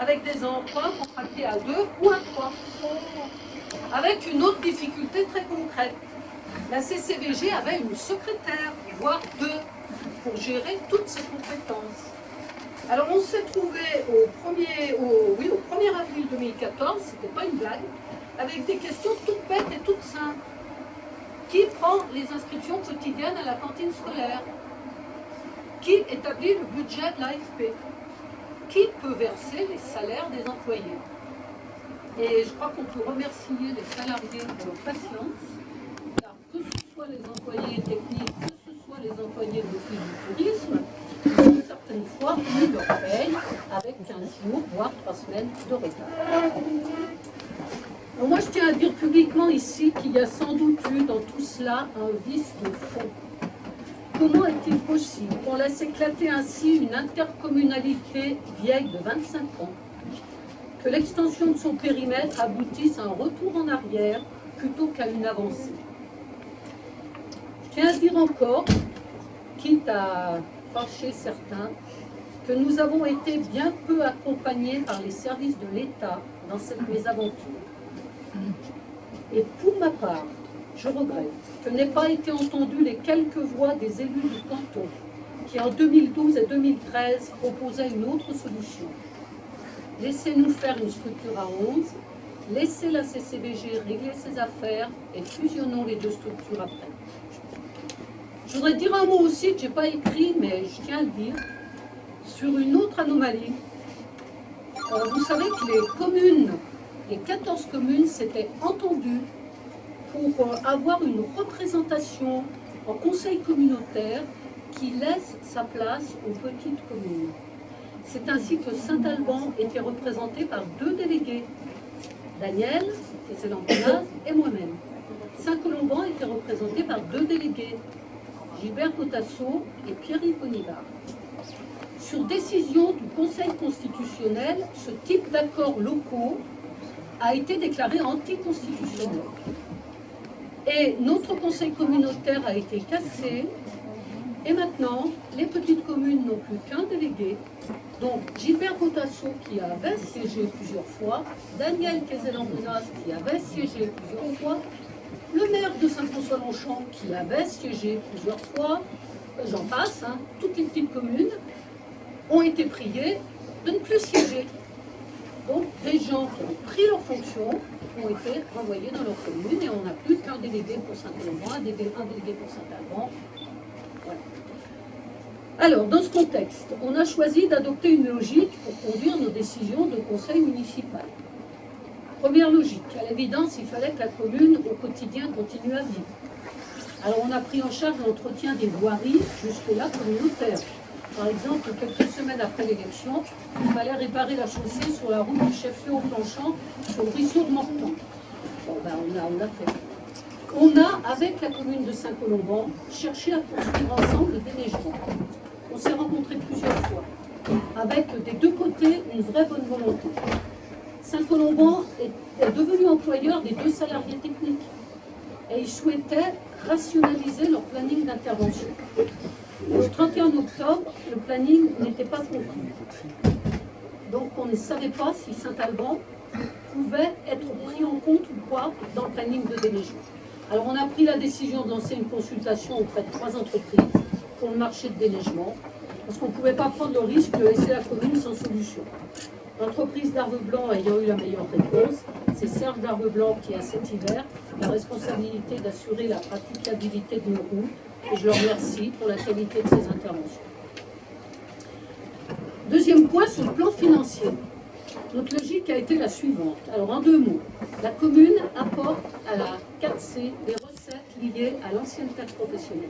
avec des emprunts contractés à 2 ou à 3. Avec une autre difficulté très concrète. La CCVG avait une secrétaire, voire 2, pour gérer toutes ses compétences. Alors on s'est trouvé au 1er avril 2014, c'était pas une blague, avec des questions toutes bêtes et toutes simples. Qui prend les inscriptions quotidiennes à la cantine scolaire? Qui établit le budget de l'AFP? Qui peut verser les salaires des employés? Et je crois qu'on peut remercier les salariés de leur patience, car que ce soit les employés techniques, que ce soit les employés de l'office du tourisme, ils ont certaines fois eu leur paye avec 15 jours, voire 3 semaines de retard. Alors moi, je tiens à dire publiquement ici qu'il y a sans doute eu dans tout cela un vice de fond. Comment est-il possible qu'on laisse éclater ainsi une intercommunalité vieille de 25 ans, que l'extension de son périmètre aboutisse à un retour en arrière plutôt qu'à une avancée? Je tiens à dire encore, quitte à fâcher certains, que nous avons été bien peu accompagnés par les services de l'État dans cette mésaventure. Et pour ma part, je regrette que n'aient pas été entendues les quelques voix des élus du canton qui, en 2012 et 2013, proposaient une autre solution. Laissez-nous faire une structure à 11, laissez la CCVG régler ses affaires et fusionnons les deux structures après. Je voudrais dire un mot aussi que je n'ai pas écrit, mais je tiens à le dire, sur une autre anomalie. Vous savez que les 14 communes s'étaient entendues pour avoir une représentation en conseil communautaire qui laisse sa place aux petites communes. C'est ainsi que Saint-Alban était représenté par 2 délégués, Daniel, Kézé-Lampenaz et moi-même. Saint-Colomban était représenté par 2 délégués, Gilbert Potasso et Pierre-Yves Bonivard. Sur décision du Conseil constitutionnel, ce type d'accords locaux a été déclaré anticonstitutionnel. Et notre conseil communautaire a été cassé. Et maintenant, les petites communes n'ont plus qu'un délégué. Donc Gilbert Potasso qui avait siégé plusieurs fois, Daniel Kézé-Lampenaz qui avait siégé plusieurs fois, le maire de Saint-François-Longchamp qui avait siégé plusieurs fois, j'en passe, toutes les petites communes ont été priées de ne plus siéger. Donc des gens qui ont pris leurs fonctions ont été renvoyés dans leur commune et on n'a plus qu'un délégué pour Saint-Colomban, un délégué pour Saint-Alban. Voilà. Alors, dans ce contexte, on a choisi d'adopter une logique pour conduire nos décisions de conseil municipal. Première logique, à l'évidence, il fallait que la commune, au quotidien, continue à vivre. Alors, on a pris en charge l'entretien des voiries, jusque-là communautaires. Par exemple, quelques semaines après l'élection, il fallait réparer la chaussée sur la route du chef-lieu au Planchant, sur le ruisseau de Mortan. Bon, ben, on a fait. On a, avec la commune de Saint-Colomban, cherché à construire ensemble le déneigement. On s'est rencontrés plusieurs fois, avec des 2 côtés une vraie bonne volonté. Saint-Colomban est devenu employeur des 2 salariés techniques et ils souhaitaient rationaliser leur planning d'intervention. Le 31 octobre, le planning n'était pas conclu. Donc on ne savait pas si Saint-Alban pouvait être pris en compte ou pas dans le planning de déneigement. Alors on a pris la décision de lancer une consultation auprès de 3 entreprises pour le marché de déneigement, parce qu'on ne pouvait pas prendre le risque de laisser la commune sans solution. L'entreprise d'Arve Blanc ayant eu la meilleure réponse, c'est Serge d'Arve Blanc qui a cet hiver la responsabilité d'assurer la praticabilité de nos routes, et je leur remercie pour la qualité de ces interventions. Deuxième point, sur le plan financier. Notre logique a été la suivante. Alors, en 2 mots, la commune apporte à la 4C des recettes liées à l'ancienne taxe professionnelle.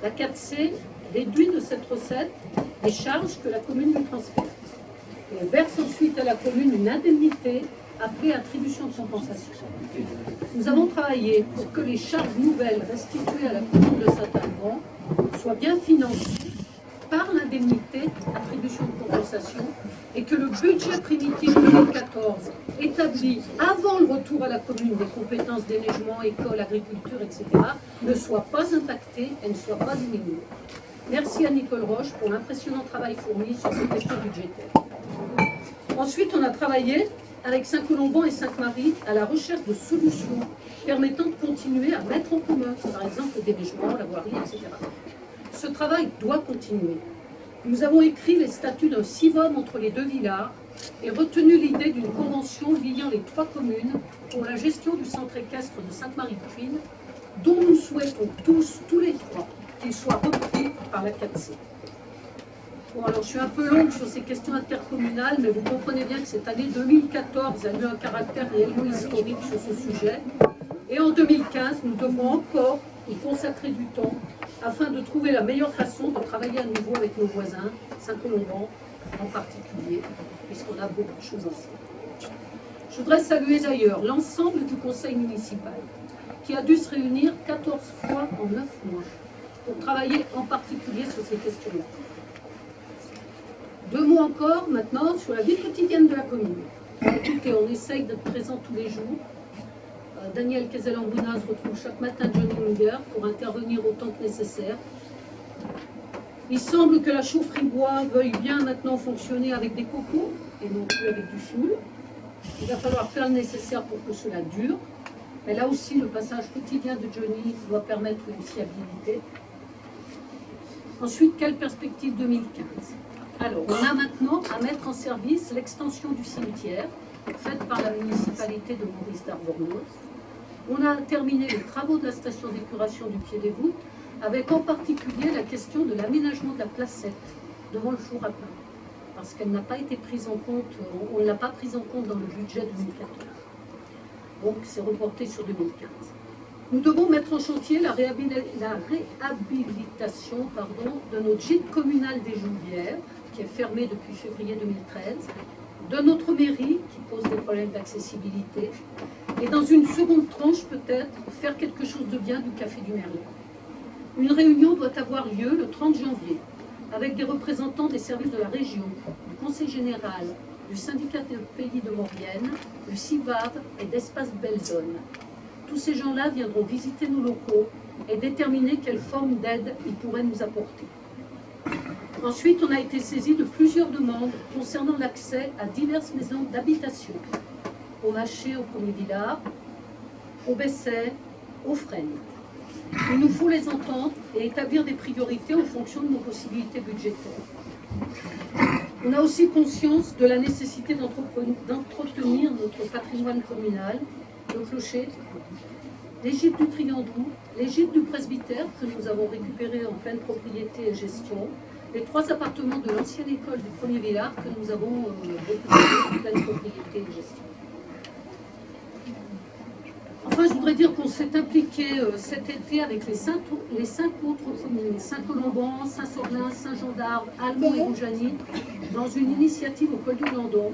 La 4C déduit de cette recette les charges que la commune lui transfère. Et elle verse ensuite à la commune une indemnité appelée attribution de compensation. Nous avons travaillé pour que les charges nouvelles restituées à la commune de Saint-Alban soient bien financées par l'indemnité attribution de compensation et que le budget primitif 2014 établi avant le retour à la commune des compétences déneigement, école, agriculture, etc. ne soit pas impacté et ne soit pas diminué. Merci à Nicole Roche pour l'impressionnant travail fourni sur ces questions budgétaires. Ensuite, on a travaillé avec Saint-Colomban et Sainte-Marie à la recherche de solutions permettant de continuer à mettre en commun, par exemple, le déneigement, la voirie, etc. Ce travail doit continuer. Nous avons écrit les statuts d'un CIVOM entre les deux villages et retenu l'idée d'une convention liant les 3 communes pour la gestion du centre équestre de Sainte-Marie-de-Tuile, dont nous souhaitons tous les 3, qu'il soit repris par la 4C. Bon, alors je suis un peu longue sur ces questions intercommunales, mais vous comprenez bien que cette année 2014 a eu un caractère réellement historique sur ce sujet. Et en 2015, nous devons encore y consacrer du temps afin de trouver la meilleure façon de travailler à nouveau avec nos voisins, Saint-Colomban en particulier, puisqu'on a beaucoup de choses ensemble. Je voudrais saluer d'ailleurs l'ensemble du conseil municipal, qui a dû se réunir 14 fois en 9 mois pour travailler en particulier sur ces questions-là. 2 mots encore maintenant sur la vie quotidienne de la commune. Écoutez, on essaye d'être présent tous les jours. Daniel Kezel-Ambunaz retrouve chaque matin Johnny Munger pour intervenir autant que nécessaire. Il semble que la chaufferie bois veuille bien maintenant fonctionner avec des cocos et non plus avec du fioul. Il va falloir faire le nécessaire pour que cela dure. Mais là aussi, le passage quotidien de Johnny doit permettre une fiabilité. Ensuite, quelle perspective 2015? Alors, on a maintenant à mettre en service l'extension du cimetière faite par la municipalité de Maurice d'Arbornoz. On a terminé les travaux de la station d'épuration du Pied des Voûtes, avec en particulier la question de l'aménagement de la placette devant le four à pain, parce qu'elle n'a pas été prise en compte, on ne l'a pas prise en compte dans le budget 2014. Donc c'est reporté sur 2015. Nous devons mettre en chantier la réhabilitation de notre gîte communal des Jouvières, qui est fermé depuis février 2013, de notre mairie, qui pose des problèmes d'accessibilité, et dans une seconde tranche peut-être, faire quelque chose de bien du Café du Merlin. Une réunion doit avoir lieu le 30 janvier, avec des représentants des services de la région, du Conseil général, du syndicat des pays de Maurienne, du CIVAV et d'Espace Belle Zone. Tous ces gens-là viendront visiter nos locaux et déterminer quelle forme d'aide ils pourraient nous apporter. Ensuite, on a été saisi de plusieurs demandes concernant l'accès à diverses maisons d'habitation, au Maché, au Premier Villard, au Besset, au Fresnes. Il nous faut les entendre et établir des priorités en fonction de nos possibilités budgétaires. On a aussi conscience de la nécessité d'entretenir notre patrimoine communal, le clocher, les gîtes du Triandou, les gîtes du presbytère que nous avons récupérés en pleine propriété et gestion, les 3 appartements de l'ancienne école du Premier Villard que nous avons récupérés en pleine propriété et gestion. Enfin, je voudrais dire qu'on s'est impliqué cet été avec les 5 autres communes, Saint-Colomban, Saint-Sorlin, Saint-Jean-d'Arve, Almont et Roujany, dans une initiative au col du Landon,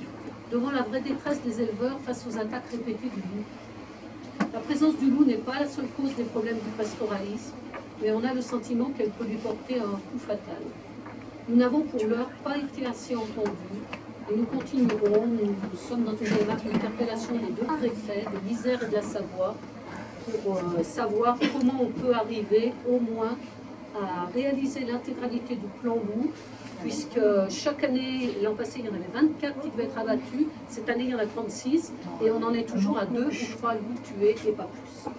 devant la vraie détresse des éleveurs face aux attaques répétées du loup. La présence du loup n'est pas la seule cause des problèmes du pastoralisme, mais on a le sentiment qu'elle peut lui porter un coup fatal. Nous n'avons pour l'heure pas été assez entendus et nous continuerons. Nous sommes dans une démarche d'interpellation des 2 préfets, de l'Isère et de la Savoie, pour savoir comment on peut arriver au moins à réaliser l'intégralité du plan loup, puisque chaque année, l'an passé, il y en avait 24 qui devaient être abattus, cette année, il y en a 36, et on en est toujours à 2 ou 3 loups tués, et pas plus.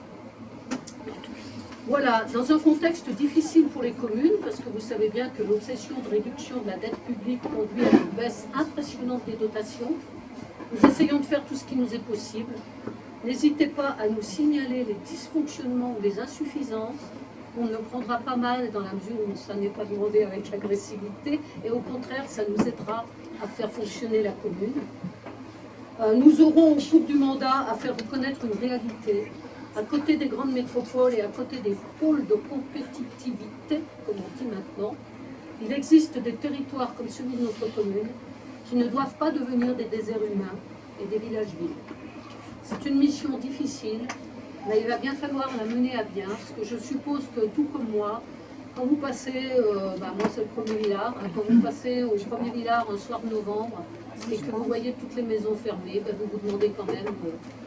Voilà, dans un contexte difficile pour les communes, parce que vous savez bien que l'obsession de réduction de la dette publique conduit à une baisse impressionnante des dotations, nous essayons de faire tout ce qui nous est possible. N'hésitez pas à nous signaler les dysfonctionnements ou les insuffisances. On le prendra pas mal dans la mesure où ça n'est pas demandé avec agressivité, et au contraire, ça nous aidera à faire fonctionner la commune. Nous aurons au cours du mandat à faire reconnaître une réalité. À côté des grandes métropoles et à côté des pôles de compétitivité, comme on dit maintenant, il existe des territoires comme celui de notre commune qui ne doivent pas devenir des déserts humains et des villages-villes. C'est une mission difficile, mais il va bien falloir la mener à bien, parce que je suppose que tout comme moi, quand vous passez, moi c'est le Premier Villard, quand vous passez au Premier Villard un soir de novembre et que vous voyez toutes les maisons fermées, vous vous demandez quand même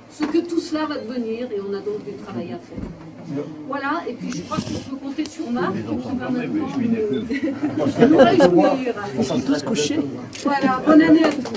ce que tout cela va devenir, et on a donc du travail à faire. Voilà, et puis je crois qu'on peut compter sur Marc qui va maintenant nous réjouir. On s'en tous couchés. Voilà, bonne année à tous.